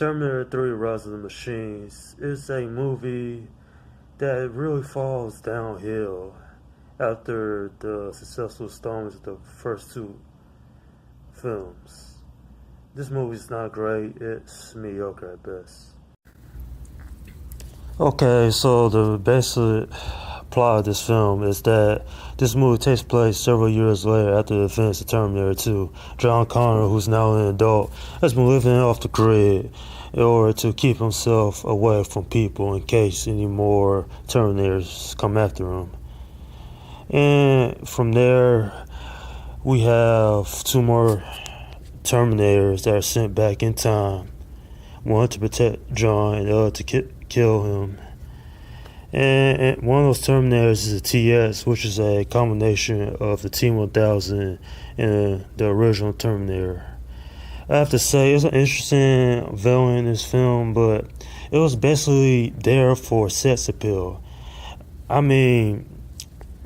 Terminator 3 Rise of the Machines is a movie that really falls downhill after the successful installments of the first two films. This movie's not great, it's mediocre at best. Okay, so the basic plot of this film is that this movie takes place several years later after the events of Terminator 2. John Connor, who's now an adult, has been living off the grid in order to keep himself away from people in case any more Terminators come after him. And from there, we have two more Terminators that are sent back in time. One to protect John and the other to kill him. And one of those Terminators is a TS, which is a combination of the T-1000 and the original Terminator. I have to say, it's an interesting villain in this film, but it was basically there for sex appeal. I mean,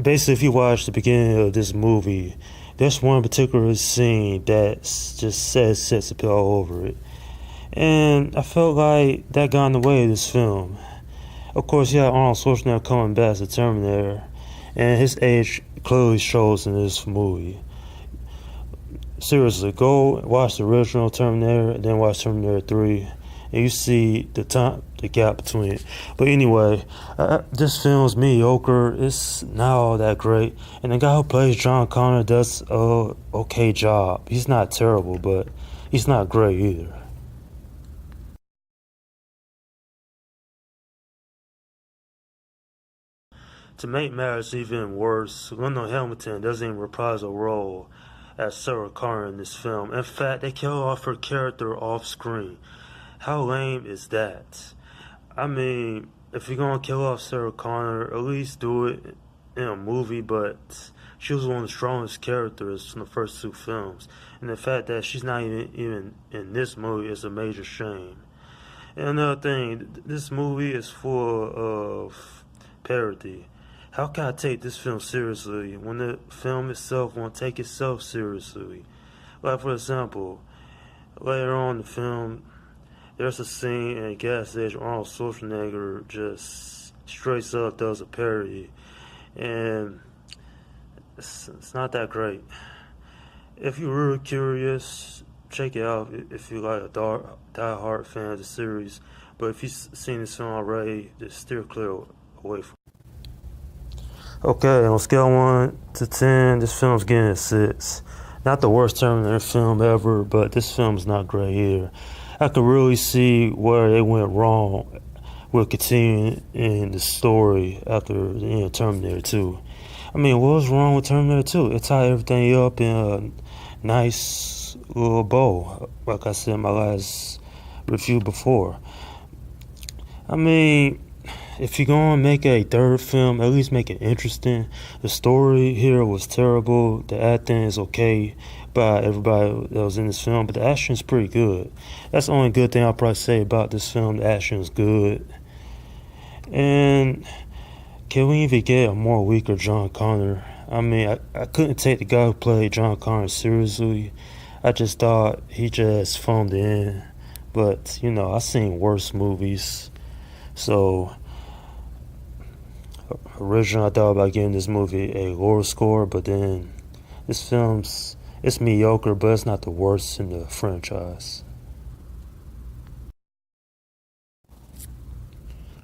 basically, if you watch the beginning of this movie, there's one particular scene that just says sex appeal all over it. And I felt like that got in the way of this film. Of course, you had Arnold Schwarzenegger coming back as a Terminator, and his age clearly shows in this movie. Seriously, go watch the original Terminator and then watch Terminator 3, and you see the gap between it. But anyway, this film's mediocre. It's not all that great, and the guy who plays John Connor does a okay job. He's not terrible, but he's not great either. To make matters even worse, Linda Hamilton doesn't even reprise a role as Sarah Connor in this film. In fact, they kill off her character off screen. How lame is that? I mean, if you're gonna kill off Sarah Connor, at least do it in a movie, but she was one of the strongest characters from the first two films. And the fact that she's not even in this movie is a major shame. And another thing, this movie is full of parody. How can I take this film seriously when the film itself won't take itself seriously? Like, for example, later on in the film, there's a scene in a gas station where Arnold Schwarzenegger just straight up does a parody, and it's not that great. If you're really curious, check it out if you like a die-hard fan of the series. But if you've seen this film already, just steer clear away from it. Okay, on a scale of 1 to 10, this film's getting a 6. Not the worst Terminator film ever, but this film's not great either. I could really see where they went wrong with continuing in the story after the end of Terminator 2. I mean, what was wrong with Terminator 2? It tied everything up in a nice little bow, like I said in my last review before. I mean, if you're going to make a third film, at least make it interesting. The story here was terrible. The acting is okay by everybody that was in this film, but the action is pretty good. That's the only good thing I'll probably say about this film. The action is good. And can we even get a more weaker John Connor? I mean, I couldn't take the guy who played John Connor seriously. I just thought he just phoned it in. But, you know, I've seen worse movies. So originally I thought about giving this movie a lower score, but then this film's, it's mediocre, but it's not the worst in the franchise.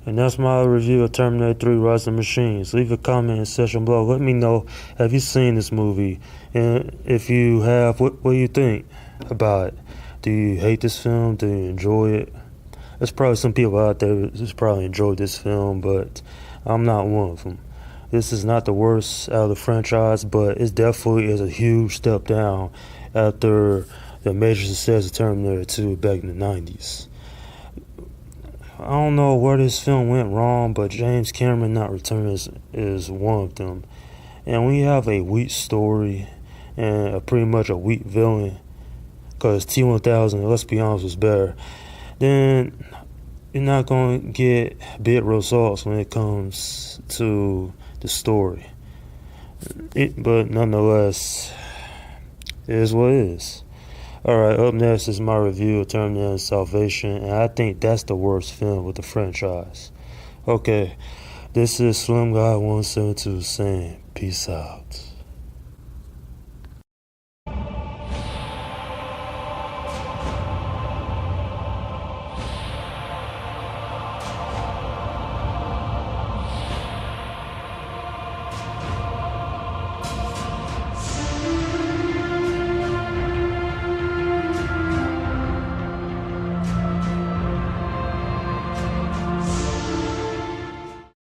And that's my review of Terminator 3 Rise of the Machines. Leave a comment in the section below. Let me know, have you seen this movie? And if you have, what do you think about it? Do you hate this film? Do you enjoy it? There's probably some people out there who's probably enjoyed this film, but I'm not one of them. This is not the worst out of the franchise, but it definitely is a huge step down after the major success of Terminator 2 back in the 90s. I don't know where this film went wrong, but James Cameron not returning is one of them. And when you have a weak story and pretty much a weak villain, because T-1000, let's be honest, was better, then you're not going to get big results when it comes to the story. But nonetheless, it is what it is. Alright, up next is my review of Terminator Salvation, and I think that's the worst film with the franchise. Okay, this is Slim Guy 172 saying peace out.